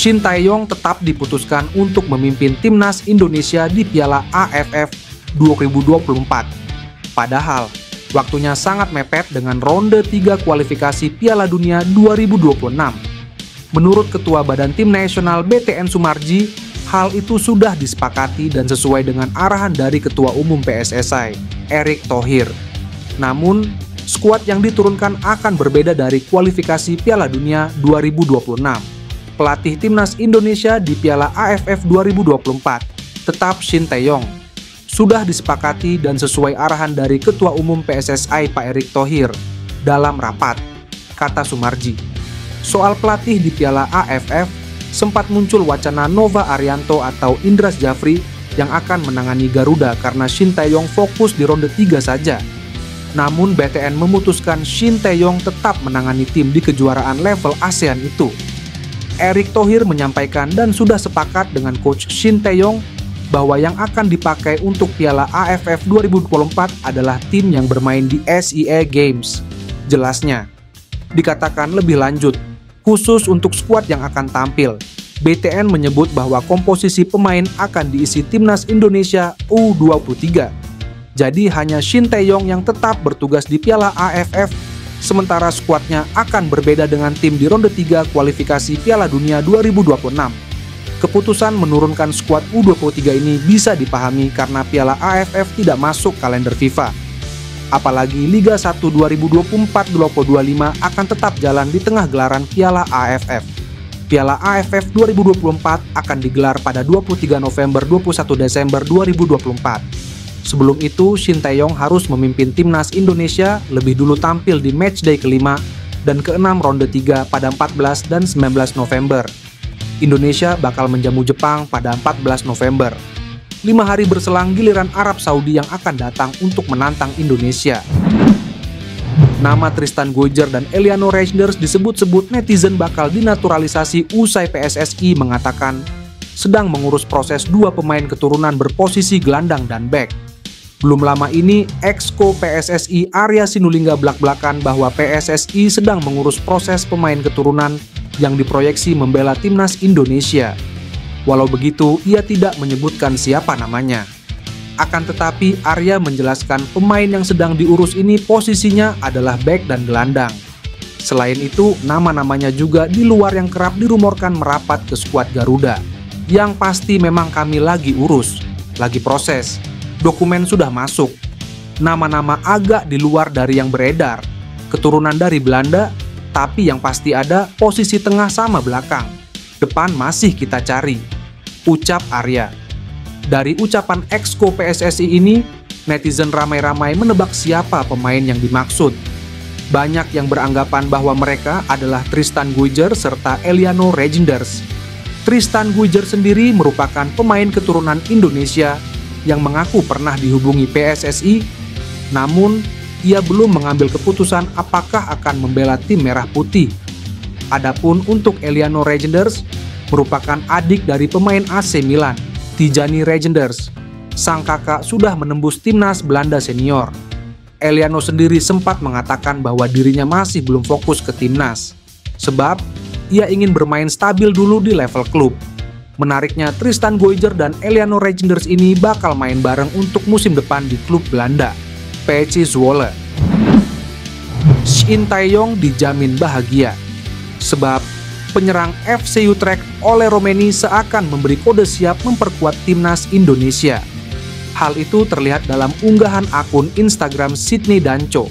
Shin Tae-yong tetap diputuskan untuk memimpin timnas Indonesia di Piala AFF 2024. Padahal, waktunya sangat mepet dengan ronde 3 kualifikasi Piala Dunia 2026. Menurut Ketua Badan Tim Nasional BTN Sumarji, hal itu sudah disepakati dan sesuai dengan arahan dari Ketua Umum PSSI, Erick Thohir. Namun, skuad yang diturunkan akan berbeda dari kualifikasi Piala Dunia 2026. Pelatih timnas Indonesia di Piala AFF 2024 tetap Shin Tae-yong. Sudah disepakati dan sesuai arahan dari Ketua Umum PSSI Pak Erick Thohir dalam rapat, kata Sumarji. Soal pelatih di Piala AFF, sempat muncul wacana Nova Arianto atau Indra Syafri yang akan menangani Garuda karena Shin Tae-yong fokus di ronde 3 saja. Namun BTN memutuskan Shin Tae-yong tetap menangani tim di kejuaraan level ASEAN itu. Erick Thohir menyampaikan dan sudah sepakat dengan coach Shin Tae-yong bahwa yang akan dipakai untuk Piala AFF 2024 adalah tim yang bermain di SEA Games. Jelasnya, dikatakan lebih lanjut, khusus untuk skuad yang akan tampil, BTN menyebut bahwa komposisi pemain akan diisi timnas Indonesia U23. Jadi hanya Shin Tae-yong yang tetap bertugas di Piala AFF, sementara skuadnya akan berbeda dengan tim di ronde 3 kualifikasi Piala Dunia 2026. Keputusan menurunkan skuad U23 ini bisa dipahami karena Piala AFF tidak masuk kalender FIFA. Apalagi Liga 1 2024-2025 akan tetap jalan di tengah gelaran Piala AFF. Piala AFF 2024 akan digelar pada 23 November 21 Desember 2024. Sebelum itu, Shin Tae-yong harus memimpin timnas Indonesia lebih dulu tampil di matchday kelima dan keenam ronde 3 pada 14 dan 19 November. Indonesia bakal menjamu Jepang pada 14 November. 5 hari berselang giliran Arab Saudi yang akan datang untuk menantang Indonesia. Nama Tristan Goijer dan Eliano Reijnders disebut-sebut netizen bakal dinaturalisasi usai PSSI mengatakan sedang mengurus proses 2 pemain keturunan berposisi gelandang dan bek. Belum lama ini, Exco PSSI Arya Sinulinga belak-belakan bahwa PSSI sedang mengurus proses pemain keturunan yang diproyeksi membela timnas Indonesia. Walau begitu, ia tidak menyebutkan siapa namanya. Akan tetapi, Arya menjelaskan pemain yang sedang diurus ini posisinya adalah bek dan gelandang. Selain itu, nama-namanya juga di luar yang kerap dirumorkan merapat ke skuad Garuda. Yang pasti memang kami lagi urus, lagi proses. Dokumen sudah masuk. Nama-nama agak di luar dari yang beredar. Keturunan dari Belanda, tapi yang pasti ada posisi tengah sama belakang. Depan masih kita cari, ucap Arya. Dari ucapan Exco PSSI ini, netizen ramai-ramai menebak siapa pemain yang dimaksud. Banyak yang beranggapan bahwa mereka adalah Tristan Goijer serta Eliano Reijnders. Tristan Goijer sendiri merupakan pemain keturunan Indonesia yang mengaku pernah dihubungi PSSI, namun ia belum mengambil keputusan apakah akan membela tim merah putih. Adapun untuk Eliano Reijnders, merupakan adik dari pemain AC Milan, Tijani Reijnders. Sang kakak sudah menembus timnas Belanda senior. Eliano sendiri sempat mengatakan bahwa dirinya masih belum fokus ke timnas, sebab ia ingin bermain stabil dulu di level klub. Menariknya, Tristan Goijer dan Eliano Reijnders ini bakal main bareng untuk musim depan di klub Belanda, PSV Zwolle. Shin Tae-yong dijamin bahagia, sebab penyerang FC Utrecht Ole Romeni seakan memberi kode siap memperkuat timnas Indonesia. Hal itu terlihat dalam unggahan akun Instagram Sydney Danco.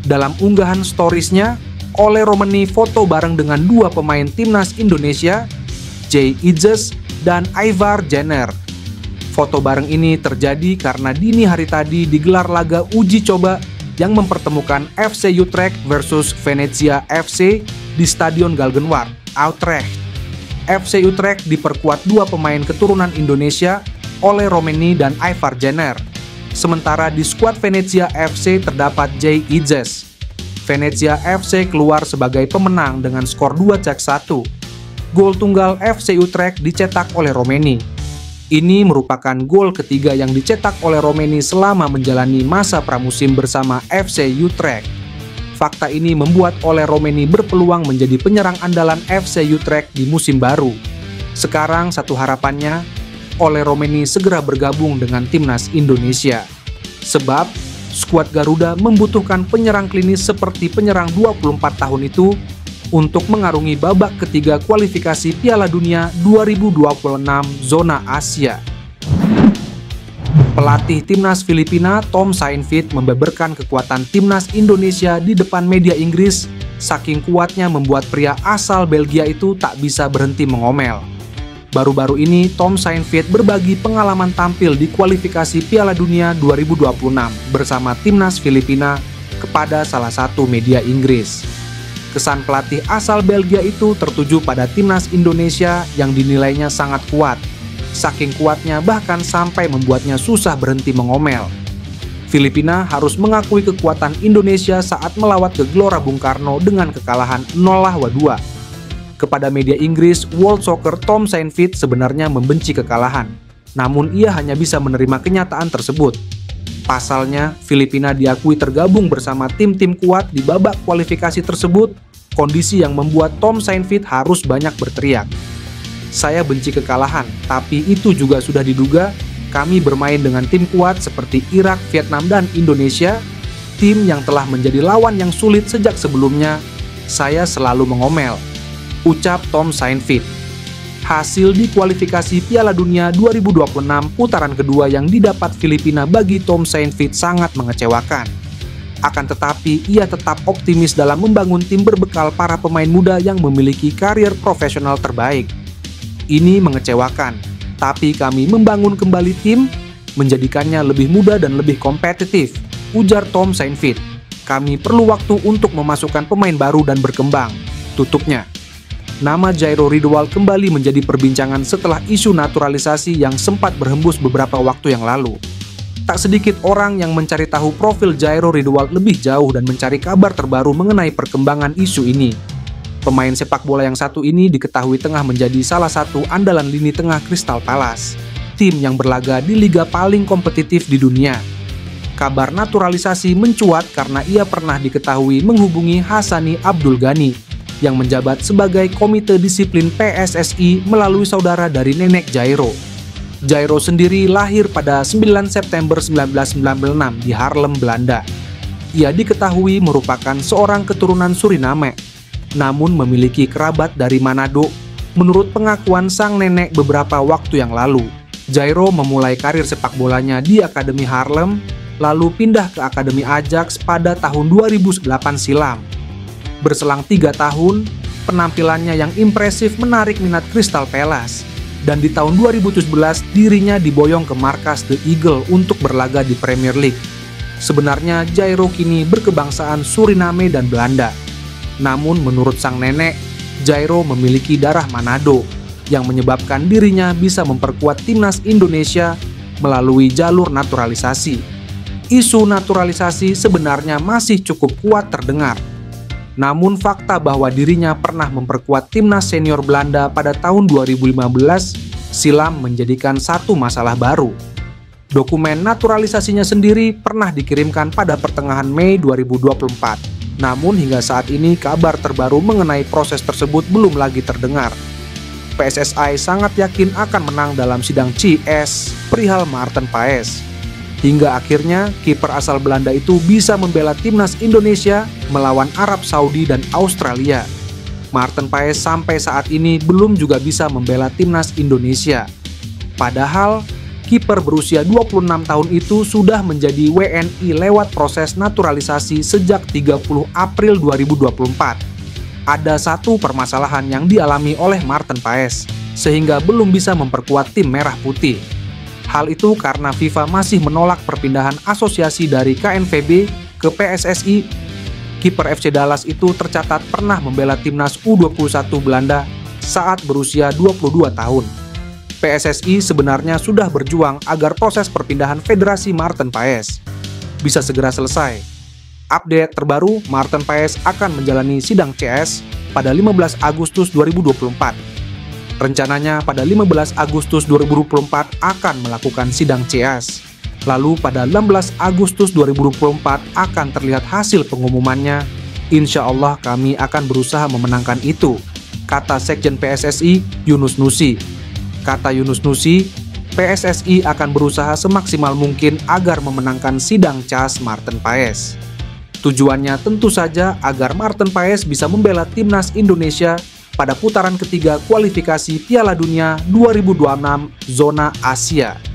Dalam unggahan storiesnya, Ole Romeni foto bareng dengan 2 pemain timnas Indonesia, Jay Ijes dan Ivar Jenner. Foto bareng ini terjadi karena dini hari tadi digelar laga uji coba yang mempertemukan FC Utrecht versus Venezia FC di Stadion Galgenwaard, Utrecht. FC Utrecht diperkuat 2 pemain keturunan Indonesia, Ole Romeni dan Ivar Jenner. Sementara di skuad Venezia FC terdapat Jay Ijes. Venezia FC keluar sebagai pemenang dengan skor 2-1. Gol tunggal FC Utrecht dicetak oleh Romeni. Ini merupakan gol ketiga yang dicetak oleh Romeni selama menjalani masa pramusim bersama FC Utrecht. Fakta ini membuat Ole Romeni berpeluang menjadi penyerang andalan FC Utrecht di musim baru. Sekarang satu harapannya, Ole Romeni segera bergabung dengan timnas Indonesia. Sebab, skuad Garuda membutuhkan penyerang klinis seperti penyerang 24 tahun itu untuk mengarungi babak ketiga kualifikasi Piala Dunia 2026 zona Asia. Pelatih timnas Filipina Tom Saintfiet membeberkan kekuatan timnas Indonesia di depan media Inggris, saking kuatnya membuat pria asal Belgia itu tak bisa berhenti mengomel. Baru-baru ini Tom Saintfiet berbagi pengalaman tampil di kualifikasi Piala Dunia 2026 bersama timnas Filipina kepada salah satu media Inggris. Kesan pelatih asal Belgia itu tertuju pada timnas Indonesia yang dinilainya sangat kuat. Saking kuatnya bahkan sampai membuatnya susah berhenti mengomel. Filipina harus mengakui kekuatan Indonesia saat melawat ke Gelora Bung Karno dengan kekalahan 0-2. Kepada media Inggris, World Soccer Tom Saintfiet sebenarnya membenci kekalahan. Namun ia hanya bisa menerima kenyataan tersebut. Pasalnya, Filipina diakui tergabung bersama tim-tim kuat di babak kualifikasi tersebut, kondisi yang membuat Tom Saintfiet harus banyak berteriak. Saya benci kekalahan, tapi itu juga sudah diduga. Kami bermain dengan tim kuat seperti Irak, Vietnam, dan Indonesia, tim yang telah menjadi lawan yang sulit sejak sebelumnya. Saya selalu mengomel, ucap Tom Saintfiet. Hasil di kualifikasi Piala Dunia 2026 putaran kedua yang didapat Filipina bagi Tom Saintfiet sangat mengecewakan. Akan tetapi, ia tetap optimis dalam membangun tim berbekal para pemain muda yang memiliki karier profesional terbaik. Ini mengecewakan, tapi kami membangun kembali tim, menjadikannya lebih muda dan lebih kompetitif, ujar Tom Saintfiet. Kami perlu waktu untuk memasukkan pemain baru dan berkembang, tutupnya. Nama Jairo Ridwal kembali menjadi perbincangan setelah isu naturalisasi yang sempat berhembus beberapa waktu yang lalu. Tak sedikit orang yang mencari tahu profil Jairo Ridwal lebih jauh dan mencari kabar terbaru mengenai perkembangan isu ini. Pemain sepak bola yang satu ini diketahui tengah menjadi salah satu andalan lini tengah Crystal Palace, tim yang berlaga di liga paling kompetitif di dunia. Kabar naturalisasi mencuat karena ia pernah diketahui menghubungi Hassani Abdul Ghani, yang menjabat sebagai Komite Disiplin PSSI melalui saudara dari nenek Jairo. Jairo sendiri lahir pada 9 September 1996 di Haarlem, Belanda. Ia diketahui merupakan seorang keturunan Suriname, namun memiliki kerabat dari Manado, menurut pengakuan sang nenek beberapa waktu yang lalu. Jairo memulai karir sepak bolanya di Akademi Haarlem, lalu pindah ke Akademi Ajax pada tahun 2008 silam. Berselang 3 tahun, penampilannya yang impresif menarik minat Crystal Palace, dan di tahun 2017 dirinya diboyong ke markas The Eagle untuk berlaga di Premier League. Sebenarnya Jairo kini berkebangsaan Suriname dan Belanda. Namun menurut sang nenek, Jairo memiliki darah Manado, yang menyebabkan dirinya bisa memperkuat timnas Indonesia melalui jalur naturalisasi. Isu naturalisasi sebenarnya masih cukup kuat terdengar. Namun fakta bahwa dirinya pernah memperkuat timnas senior Belanda pada tahun 2015 silam menjadikan satu masalah baru. Dokumen naturalisasinya sendiri pernah dikirimkan pada pertengahan Mei 2024. Namun hingga saat ini kabar terbaru mengenai proses tersebut belum lagi terdengar. PSSI sangat yakin akan menang dalam sidang CS perihal Maarten Paes. Hingga akhirnya kiper asal Belanda itu bisa membela timnas Indonesia melawan Arab Saudi dan Australia. Maarten Paes sampai saat ini belum juga bisa membela timnas Indonesia. Padahal kiper berusia 26 tahun itu sudah menjadi WNI lewat proses naturalisasi sejak 30 April 2024. Ada satu permasalahan yang dialami oleh Maarten Paes, sehingga belum bisa memperkuat tim merah putih. Hal itu karena FIFA masih menolak perpindahan asosiasi dari KNVB ke PSSI. Kiper FC Dallas itu tercatat pernah membela timnas U21 Belanda saat berusia 22 tahun. PSSI sebenarnya sudah berjuang agar proses perpindahan Federasi Maarten Paes bisa segera selesai. Update terbaru, Maarten Paes akan menjalani sidang CS pada 15 Agustus 2024. Rencananya pada 15 Agustus 2024 akan melakukan sidang CS. Lalu pada 16 Agustus 2024 akan terlihat hasil pengumumannya. Insya Allah kami akan berusaha memenangkan itu, kata Sekjen PSSI Yunus Nusi. Kata Yunus Nusi, PSSI akan berusaha semaksimal mungkin agar memenangkan sidang CAS Marten Paes. Tujuannya tentu saja agar Marten Paes bisa membela timnas Indonesia pada putaran ketiga kualifikasi Piala Dunia 2026 zona Asia.